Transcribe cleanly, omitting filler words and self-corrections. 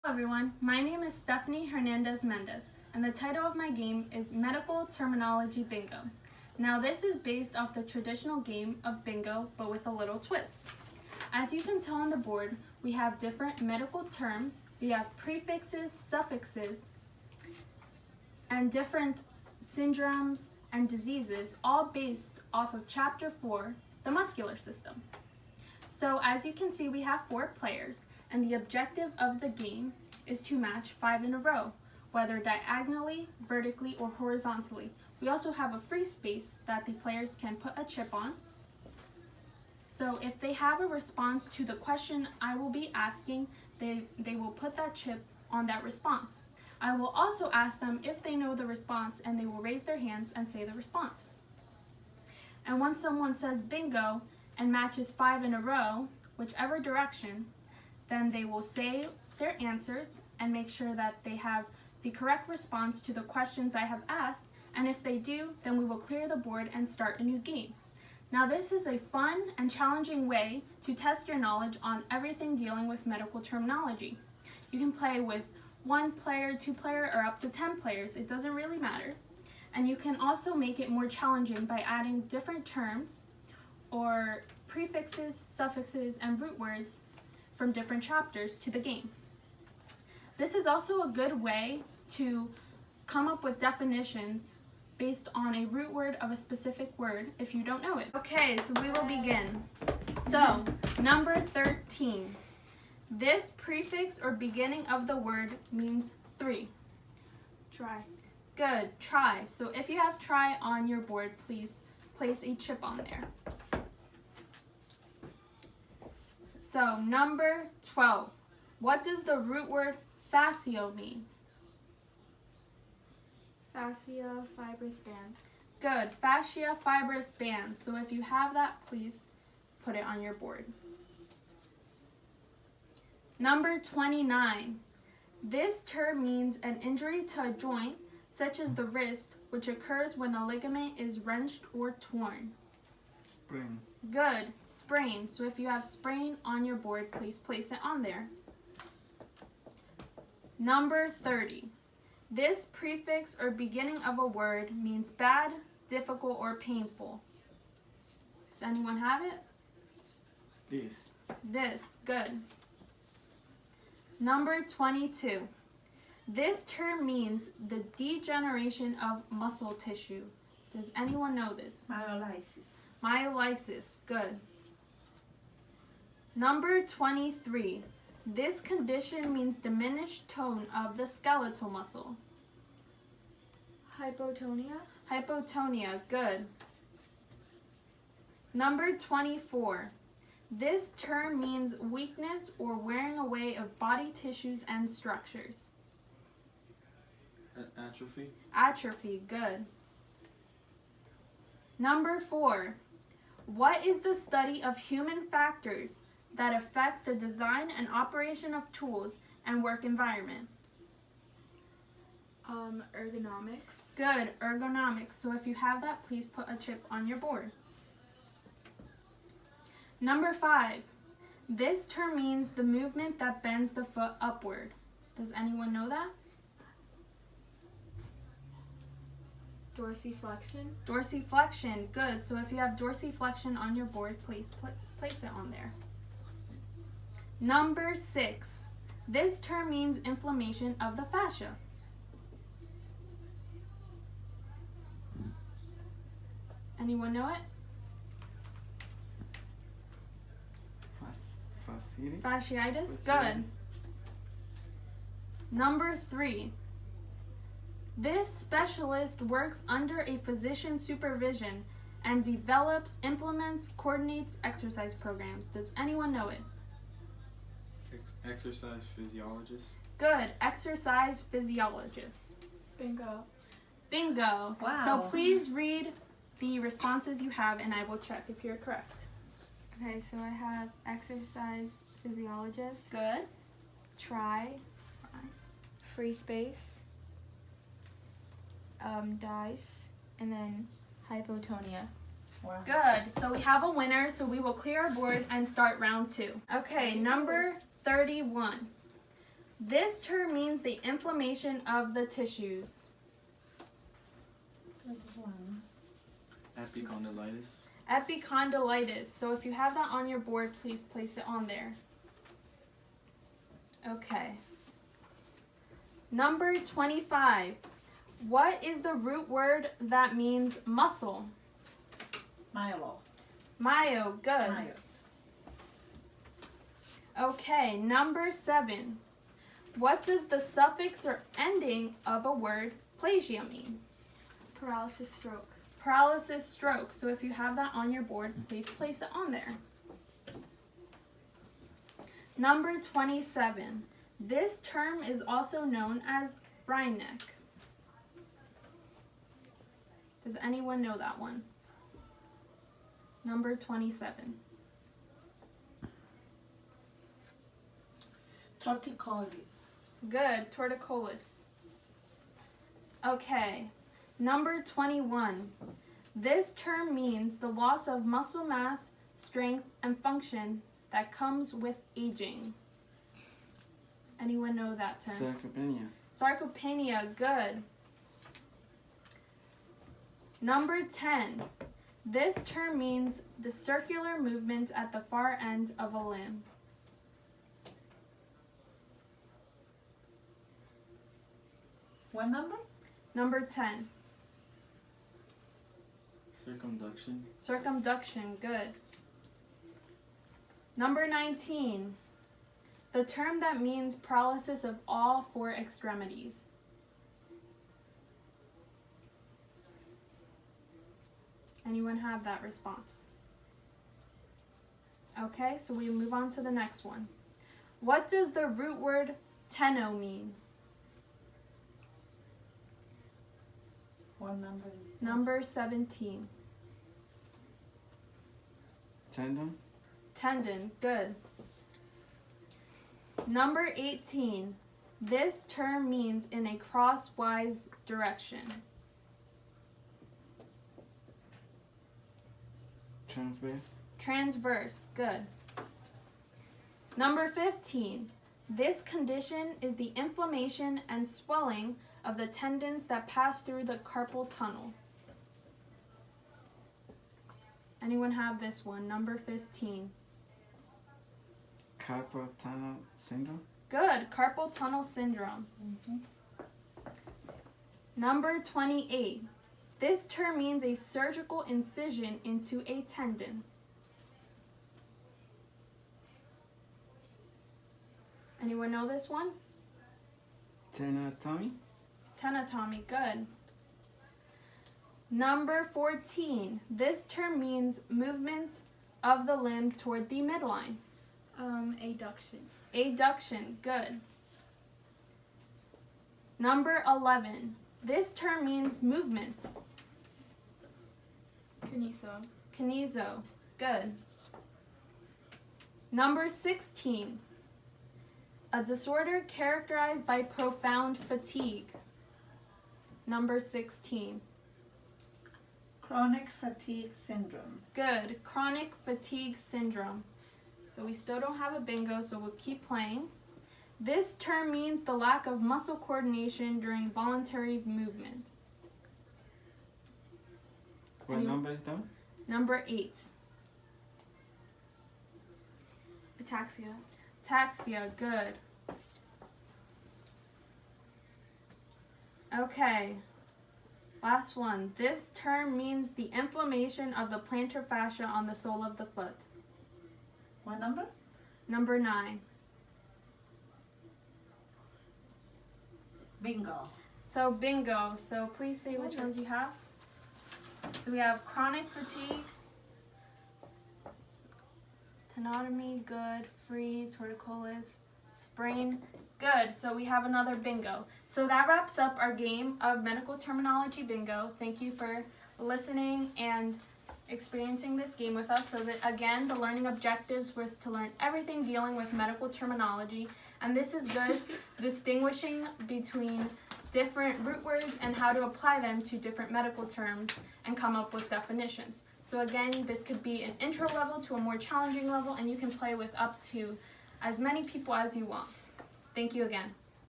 Hello everyone, my name is Stephanie Hernandez Mendez, and the title of my game is Medical Terminology Bingo. Now this is based off the traditional game of bingo, but with a little twist. As you can tell on the board, we have different medical terms, we have prefixes, suffixes, and different syndromes and diseases, all based off of Chapter 4, the muscular system. So as you can see, we have 4 players, and the objective of the game is to match 5 in a row, whether diagonally, vertically, or horizontally. We also have a free space that the players can put a chip on. So if they have a response to the question I will be asking, they will put that chip on that response. I will also ask them if they know the response, and they will raise their hands and say the response. And once someone says bingo and matches 5 in a row, whichever direction, then they will say their answers and make sure that they have the correct response to the questions I have asked, and if they do, then we will clear the board and start a new game. Now this is a fun and challenging way to test your knowledge on everything dealing with medical terminology. You can play with 1 player, 2 player, or up to 10 players, it doesn't really matter. And you can also make it more challenging by adding different terms or prefixes, suffixes, and root words from different chapters to the game. This is also a good way to come up with definitions based on a root word of a specific word if you don't know it. Okay, so we will begin. So, number 13. This prefix or beginning of the word means 3. Try. Good, try. So if you have try on your board, please place a chip on there. So, number 12. What does the root word fascio mean? Fascia, fibrous band. Good, fascia, fibrous band. So if you have that, please put it on your board. Number 29. This term means an injury to a joint, such as the wrist, which occurs when a ligament is wrenched or torn. Sprain. Good, sprain. So if you have sprain on your board, please place it on there. Number 30. This prefix or beginning of a word means bad, difficult, or painful. Does anyone have it? This, good. Number 22. This term means the degeneration of muscle tissue. Does anyone know this? Myolysis. Myolysis, good. Number 23. This condition means diminished tone of the skeletal muscle. Hypotonia. Hypotonia, good. Number 24. This term means weakness or wearing away of body tissues and structures. Atrophy. Atrophy, good. Number 4. What is the study of human factors that affect the design and operation of tools and work environment? Ergonomics. Good, ergonomics. So if you have that, please put a chip on your board. Number 5. This term means the movement that bends the foot upward. Does anyone know that? Dorsiflexion. Dorsiflexion, good. So if you have dorsiflexion on your board, please place it on there. Number 6. This term means inflammation of the fascia. Anyone know it? Fasciitis. Fasciitis, good. Number 3. This specialist works under a physician's supervision and develops, implements, coordinates exercise programs. Does anyone know it? Exercise physiologist. Good, exercise physiologist. Bingo. Bingo. Wow. So please read the responses you have and I will check if you're correct. Okay, so I have exercise physiologist. Good. Try. Free space. Dice. And then hypotonia. Wow. Good. So we have a winner, so we will clear our board and start round 2. Okay, number 31. This term means the inflammation of the tissues. Epicondylitis. Epicondylitis. So if you have that on your board, please place it on there. Okay. Number 25. What is the root word that means muscle? Milo. Myo. Good. Myo. Okay. Number 7. What does the suffix or ending of a word plasia mean? Paralysis, stroke. Paralysis, stroke. So if you have that on your board, please place it on there. Number 27. This term is also known as Rhineck. Does anyone know that one? Number 27. Torticollis. Good, torticollis. Okay, number 21. This term means the loss of muscle mass, strength, and function that comes with aging. Anyone know that term? Sarcopenia. Sarcopenia, good. Number 10. This term means the circular movement at the far end of a limb. What number? Number 10. Circumduction. Circumduction, good. Number 19. The term that means paralysis of all 4 extremities. Anyone have that response? Okay, so we move on to the next one. What does the root word teno mean? What number is that? Number 17. Tendon. Tendon, good. Number 18. This term means in a crosswise direction. Transverse. Transverse, good. Number 15. This condition is the inflammation and swelling of the tendons that pass through the carpal tunnel. Anyone have this one? Number 15. Carpal tunnel syndrome. Good, carpal tunnel syndrome. Number 28. This term means a surgical incision into a tendon. Anyone know this one? Tenotomy. Tenotomy, good. Number 14. This term means movement of the limb toward the midline. Adduction. Adduction, good. Number 11. This term means movement. Kineso. Kineso, good. Number 16. A disorder characterized by profound fatigue. Number 16. Chronic fatigue syndrome. Good, chronic fatigue syndrome. So we still don't have a bingo, so we'll keep playing. This term means the lack of muscle coordination during voluntary movement. What number is that? Number 8. Ataxia. Ataxia, good. Okay, last one. This term means the inflammation of the plantar fascia on the sole of the foot. What number? Number 9. Bingo. So bingo. So please say which ones you have. So we have chronic fatigue, tenotomy, good, free, torticollis, sprain, good. So we have another bingo. So that wraps up our game of medical terminology bingo. Thank you for listening and experiencing this game with us. So that again, the learning objectives was to learn everything dealing with medical terminology, and this is good distinguishing between different root words and how to apply them to different medical terms and come up with definitions. So again, this could be an intro level to a more challenging level, and you can play with up to as many people as you want. Thank you again.